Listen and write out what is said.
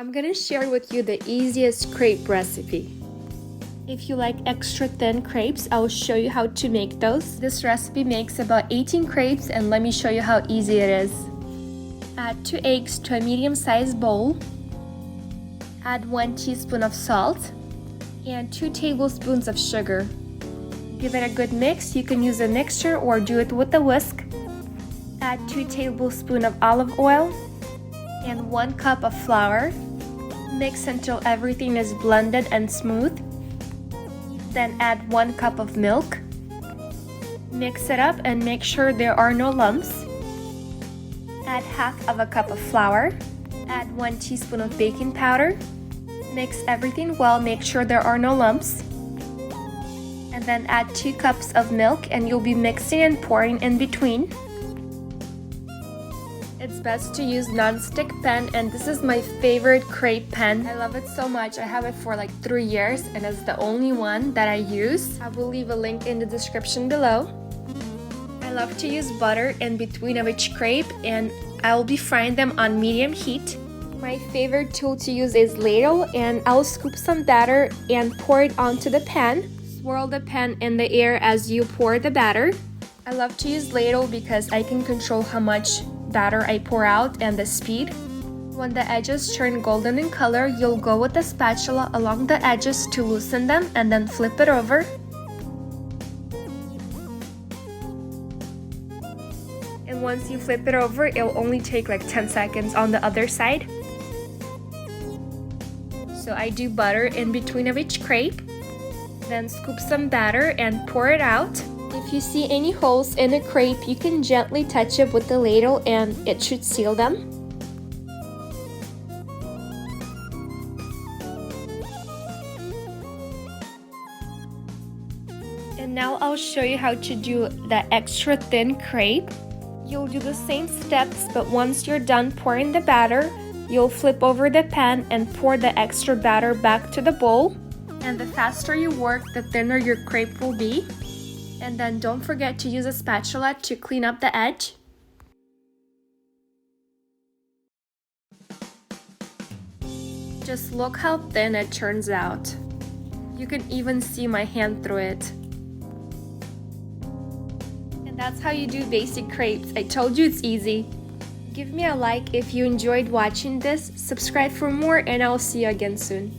I'm gonna share with you the easiest crepe recipe. If you like extra thin crepes, I'll show you how to make those. This recipe makes about 18 crepes and let me show you how easy it is. Add 2 eggs to a medium-sized bowl. Add 1 teaspoon of salt and 2 tablespoons of sugar. Give it a good mix. You can use a mixture or do it with a whisk. Add 2 tablespoons of olive oil and 1 cup of flour. Mix until everything is blended and smooth. Then add 1 cup of milk. Mix it up and make sure there are no lumps. Add half of a cup of flour. Add 1 teaspoon of baking powder. Mix everything well, make sure there are no lumps. And then add 2 cups of milk and you'll be mixing and pouring in between. It's best to use non-stick pan, and this is my favorite crepe pan. I love it so much. I have it for like 3 years and it's the only one that I use. I will leave a link in the description below. I love to use butter in between of each crepe and I'll be frying them on medium heat. My favorite tool to use is ladle, and I'll scoop some batter and pour it onto the pan. Swirl the pan in the air as you pour the batter. I love to use ladle because I can control how much batter I pour out and the speed. When the edges turn golden in color, you'll go with the spatula along the edges to loosen them and then flip it over. And once you flip it over, it'll only take like 10 seconds on the other side. So I do butter in between of each crepe. Then scoop some batter and pour it out. If you see any holes in a crepe, you can gently touch it with the ladle and it should seal them. And now I'll show you how to do the extra thin crepe. You'll do the same steps, but once you're done pouring the batter, you'll flip over the pan and pour the extra batter back to the bowl. And the faster you work, the thinner your crepe will be. And then don't forget to use a spatula to clean up the edge. Just look how thin it turns out. You can even see my hand through it. And that's how you do basic crepes. I told you it's easy. Give me a like if you enjoyed watching this, subscribe for more, and I'll see you again soon.